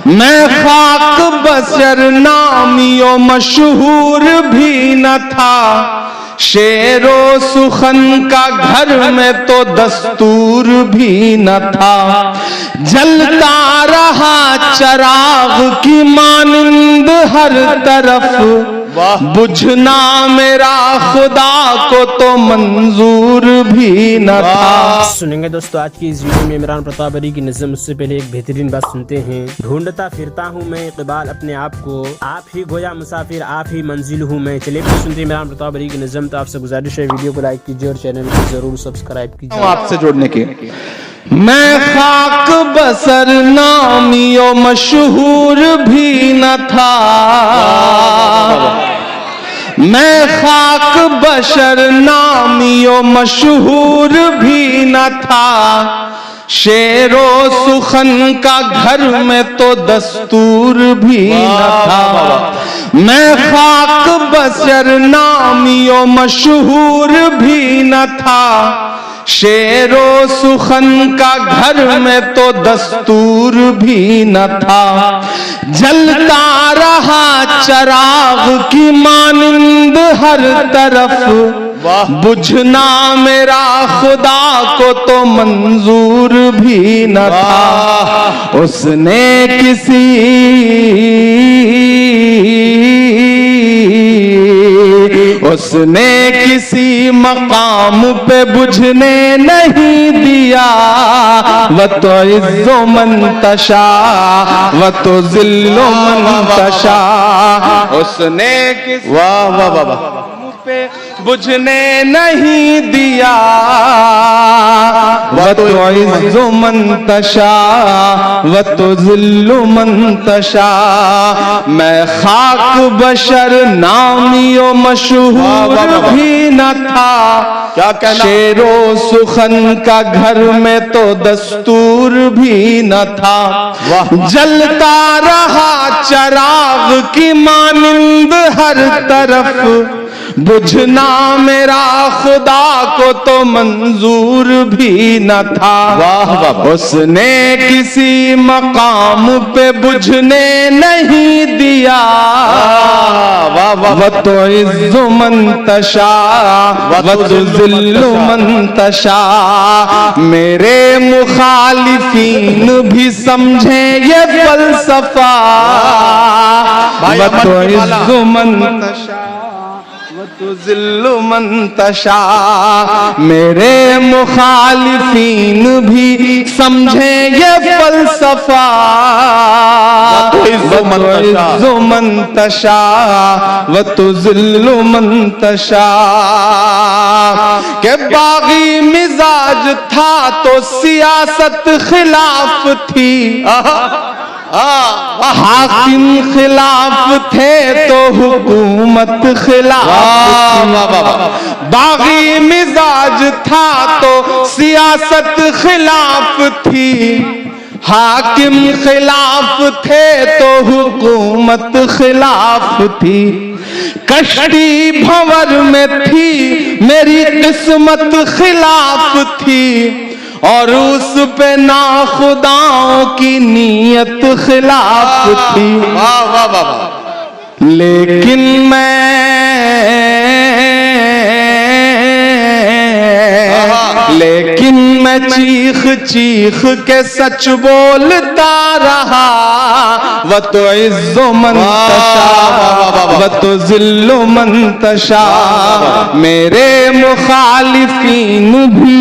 میں خاک بشر نامی و مشہور بھی نہ تھا، شعر و سخن کا گھر میں تو دستور بھی نہ تھا، جلتا رہا چراغ کی مانند ہر طرف، بجھنا میرا خدا کو تو منظور بھی نہ تھا۔ سنیں گے دوستو آج کی اس ویڈیو میں عمران پرتاپ علی کی نظم، اس سے پہلے ایک بہترین بات سنتے ہیں۔ ڈھونڈتا پھرتا ہوں میں اقبال اپنے آپ کو، آپ ہی گویا مسافر آپ ہی منزل ہوں میں۔ چلیے پھر سنتے ہیں عمران پرتاپ علی کی نظم۔ تو آپ سے گزارش ہے ویڈیو کو لائک کیجیے اور چینل کو ضرور سبسکرائب کیجیے آپ سے جوڑنے کے۔ میں خاک بسر نامی و مشہور بھی نہ تھا، میں خاک بشر نامی و مشہور بھی نہ تھا، شعر و سخن کا گھر میں تو دستور بھی نہ تھا، میں خاک بشر نامی و مشہور بھی نہ تھا، شعر و سخن کا گھر میں تو دستور بھی نہ تھا، جلتا رہا چراغ کی مانند ہر طرف، بجھنا میرا خدا کو تو منظور بھی نہ تھا، اس نے کسی مقام پہ بجھنے نہیں دیا، وَتُعِزُّ مَن تَشَاءُ وَتُذِلُّ مَن تَشَاءُ، اس نے کسی مقام پہ بجھنے نہیں دیا، وَتُعِزُّ مَن تَشَاءُ وَتُذِلُّ مَن تَشَاءُ، میں خاک بشر نامی و مشہور بھی نہ تھا، شعر و سخن کا گھر میں تو دستور بھی نہ تھا، جلتا رہا چراغ کی مانند ہر طرف، بجھنا میرا خدا کو تو منظور بھی نہ تھا، اس نے کسی مقام پہ بجھنے نہیں دیا، وَتُعِزُّ مَن تَشَاءُ وَتُذِلُّ مَن تَشَاءُ، میرے مخالفین بھی سمجھیں یہ فلسفہ، وَتُعِزُّ مَن تَشَاءُ وَتُذِلُّ مَن تَشَاءُ، میرے مخالفین بھی سمجھیں یہ فلسفہ، وَتُعِزُّ مَن تَشَاءُ وَتُذِلُّ مَن تَشَاءُ، کہ باغی مزاج تھا تو سیاست خلاف تھی، حاکم خلاف تھے تو حکومت خلاف تھی، باغی مزاج تھا تو سیاست خلاف تھی، حاکم خلاف تھے تو حکومت خلاف تھی، کشتی بھنور میں تھی میری قسمت خلاف تھی، اور اس پہ ناخداؤں کی نیت خلاف تھی، لیکن میں چیخ چیخ کے سچ بولتا رہا، وَتُعِزُّ مَن تَشَاءُ وَتُذِلُّ مَن تَشَاءُ، میرے مخالفین بھی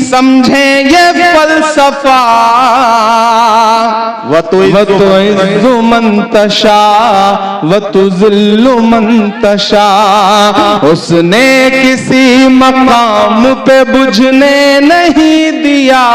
سمجھیں یہ فلسفہ، وَتُعِزُّ مَن تَشَاءُ وَتُذِلُّ مَن تَشَاءُ، اس نے کسی مقام پہ بجھنے نہیں دیا،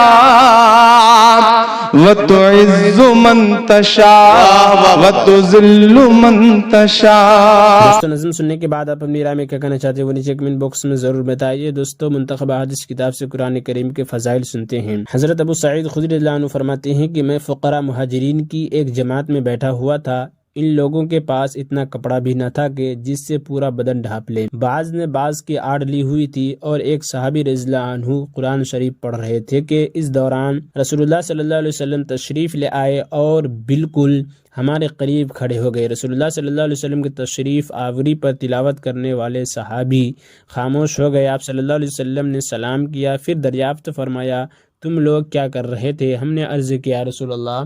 وَتُعِزُّ مَن تَشَاءُ وَتُذِلُّ مَن تَشَاءُ۔ دوستو نظم سننے کے بعد آپ اپنی رائے میں کیا کہنا چاہتے ہیں وہ نیچے کمنٹ باکس میں ضرور بتائیے۔ دوستو منتخب احادیث کتاب سے قرآن کریم کے فضائل سنتے ہیں۔ حضرت ابو سعید خدری رضی اللہ عنہ فرماتے ہیں کہ میں فقراء مہاجرین کی ایک جماعت میں بیٹھا ہوا تھا، ان لوگوں کے پاس اتنا کپڑا بھی نہ تھا کہ جس سے پورا بدن ڈھانپ لے۔ بعض نے بعض کی آڑ لی ہوئی تھی اور ایک صحابی رضی اللہ عنہ قرآن شریف پڑھ رہے تھے کہ اس دوران رسول اللہ صلی اللہ علیہ وسلم تشریف لے آئے اور بالکل ہمارے قریب کھڑے ہو گئے۔ رسول اللہ صلی اللہ علیہ وسلم کی تشریف آوری پر تلاوت کرنے والے صحابی خاموش ہو گئے۔ آپ صلی اللہ علیہ وسلم نے سلام کیا، پھر دریافت فرمایا تم لوگ کیا کر رہے تھے؟ ہم نے عرض کیا رسول اللہ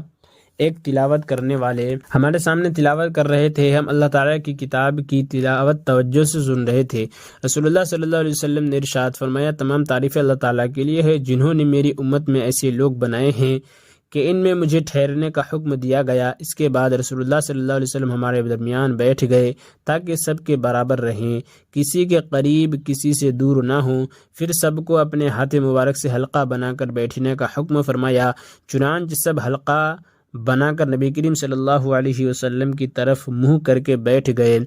ایک تلاوت کرنے والے ہمارے سامنے تلاوت کر رہے تھے، ہم اللہ تعالیٰ کی کتاب کی تلاوت توجہ سے سن رہے تھے۔ رسول اللہ صلی اللہ علیہ وسلم نے ارشاد فرمایا تمام تعریفیں اللہ تعالیٰ کے لیے ہے جنہوں نے میری امت میں ایسے لوگ بنائے ہیں کہ ان میں مجھے ٹھہرنے کا حکم دیا گیا۔ اس کے بعد رسول اللہ صلی اللہ علیہ وسلم ہمارے درمیان بیٹھ گئے تاکہ سب کے برابر رہیں، کسی کے قریب کسی سے دور نہ ہوں۔ پھر سب کو اپنے ہاتھ مبارک سے حلقہ بنا کر بیٹھنے کا حکم فرمایا، چنانچہ سب حلقہ بنا کر نبی کریم صلی اللہ علیہ وسلم کی طرف منہ کر کے بیٹھ گئے۔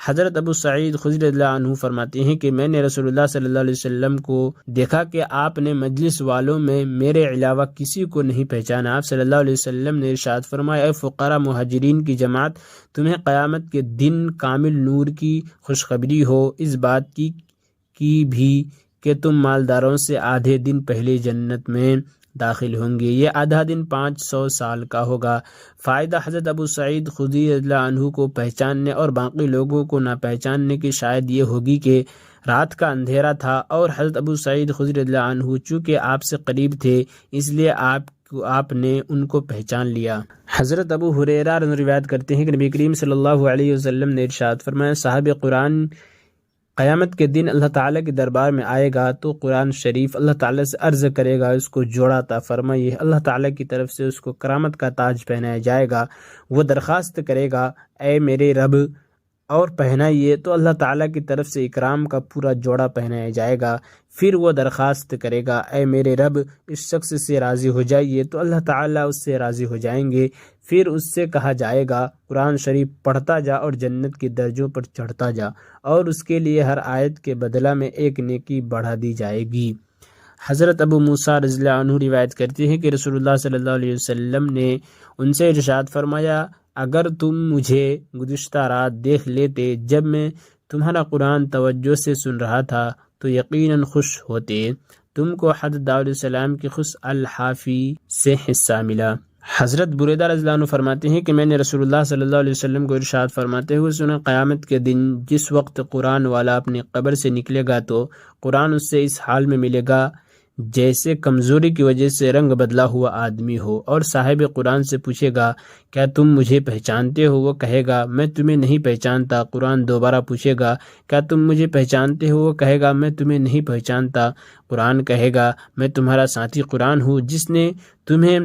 حضرت ابو سعید خدری رضی اللہ عنہ فرماتے ہیں کہ میں نے رسول اللہ صلی اللہ علیہ وسلم کو دیکھا کہ آپ نے مجلس والوں میں میرے علاوہ کسی کو نہیں پہچانا۔ آپ صلی اللہ علیہ وسلم نے ارشاد فرمایا اے فقراء مہاجرین کی جماعت، تمہیں قیامت کے دن کامل نور کی خوشخبری ہو، اس بات کی بھی کہ تم مالداروں سے آدھے دن پہلے جنت میں داخل ہوں گے، یہ آدھا دن 500 سال کا ہوگا۔ فائدہ حضرت ابو سعید خدری رضی اللہ عنہ کو پہچاننے اور باقی لوگوں کو نہ پہچاننے کی شاید یہ ہوگی کہ رات کا اندھیرا تھا اور حضرت ابو سعید خدری رضی اللہ عنہ چونکہ آپ سے قریب تھے اس لیے آپ نے ان کو پہچان لیا۔ حضرت ابو ہریرہ روایت کرتے ہیں کہ نبی کریم صلی اللہ علیہ وسلم نے ارشاد فرمایا صاحب قرآن قیامت کے دن اللہ تعالیٰ کے دربار میں آئے گا تو قرآن شریف اللہ تعالیٰ سے عرض کرے گا اس کو جوڑا عطا فرمائیے، اللہ تعالیٰ کی طرف سے اس کو کرامت کا تاج پہنایا جائے گا۔ وہ درخواست کرے گا اے میرے رب اور پہنائیے، تو اللہ تعالیٰ کی طرف سے اکرام کا پورا جوڑا پہنایا جائے گا۔ پھر وہ درخواست کرے گا اے میرے رب اس شخص سے راضی ہو جائیے، تو اللہ تعالیٰ اس سے راضی ہو جائیں گے۔ پھر اس سے کہا جائے گا قرآن شریف پڑھتا جا اور جنت کے درجوں پر چڑھتا جا، اور اس کے لیے ہر آیت کے بدلہ میں ایک نیکی بڑھا دی جائے گی۔ حضرت ابو موسیٰ رضی اللہ عنہ روایت کرتے ہیں کہ رسول اللہ صلی اللہ علیہ وسلم نے ان سے ارشاد فرمایا اگر تم مجھے گزشتہ رات دیکھ لیتے جب میں تمہارا قرآن توجہ سے سن رہا تھا تو یقیناً خوش ہوتے۔ تم کو حضرت داؤد علیہ السلام کی خص الحافی سے حصہ ملا۔ حضرت بریدہ رضی اللہ عنہ فرماتے ہیں کہ میں نے رسول اللہ صلی اللہ علیہ وسلم کو ارشاد فرماتے ہوئے سنا قیامت کے دن جس وقت قرآن والا اپنی قبر سے نکلے گا تو قرآن اس سے اس حال میں ملے گا جیسے کمزوری کی وجہ سے رنگ بدلا ہوا آدمی ہو، اور صاحب قرآن سے پوچھے گا کیا تم مجھے پہچانتے ہو؟ وہ کہے گا میں تمہیں نہیں پہچانتا۔ قرآن دوبارہ پوچھے گا کیا تم مجھے پہچانتے ہو؟ وہ کہے گا میں تمہیں نہیں پہچانتا۔ قرآن کہے گا میں تمہارا ساتھی قرآن ہوں جس نے تمہیں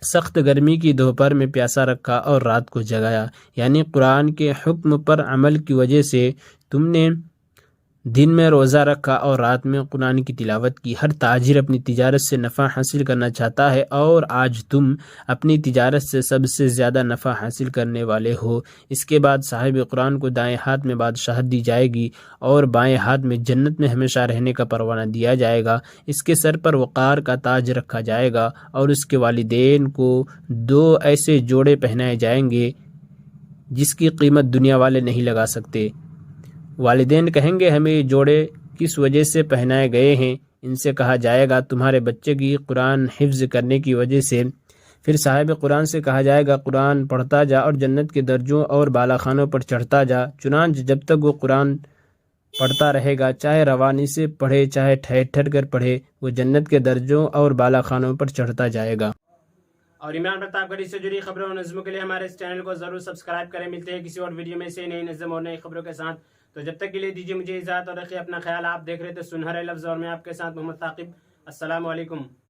سخت گرمی کی دوپہر میں پیاسا رکھا اور رات کو جگایا، یعنی قرآن کے حکم پر عمل کی وجہ سے تم نے دن میں روزہ رکھا اور رات میں قرآن کی تلاوت کی۔ ہر تاجر اپنی تجارت سے نفع حاصل کرنا چاہتا ہے اور آج تم اپنی تجارت سے سب سے زیادہ نفع حاصل کرنے والے ہو۔ اس کے بعد صاحب قرآن کو دائیں ہاتھ میں بادشاہت دی جائے گی اور بائیں ہاتھ میں جنت میں ہمیشہ رہنے کا پروانہ دیا جائے گا۔ اس کے سر پر وقار کا تاج رکھا جائے گا اور اس کے والدین کو 2 ایسے جوڑے پہنائے جائیں گے جس کی قیمت دنیا والے نہیں لگا سکتے۔ والدین کہیں گے ہمیں یہ جوڑے کس وجہ سے پہنائے گئے ہیں؟ ان سے کہا جائے گا تمہارے بچے کی قرآن حفظ کرنے کی وجہ سے۔ پھر صاحب قرآن سے کہا جائے گا قرآن پڑھتا جا اور جنت کے درجوں اور بالا خانوں پر چڑھتا جا، چنانچہ جب تک وہ قرآن پڑھتا رہے گا چاہے روانی سے پڑھے چاہے ٹھہر ٹھہر کر پڑھے، وہ جنت کے درجوں اور بالا خانوں پر چڑھتا جائے گا۔ اور عمران پرتاپ گڑھی سے جڑی خبروں اور نظموں کے لیے ہمارے اس چینل کو ضرور سبسکرائب کریں۔ ملتے ہیں کسی اور ویڈیو میں سے نئی نظم اور نئی خبروں کے ساتھ، تو جب تک کے لیے دیجیے مجھے اجازت اور رکھیے اپنا خیال۔ آپ دیکھ رہے تھے سنہرے لفظ اور میں آپ کے ساتھ محمد ثاقب۔ السلام علیکم۔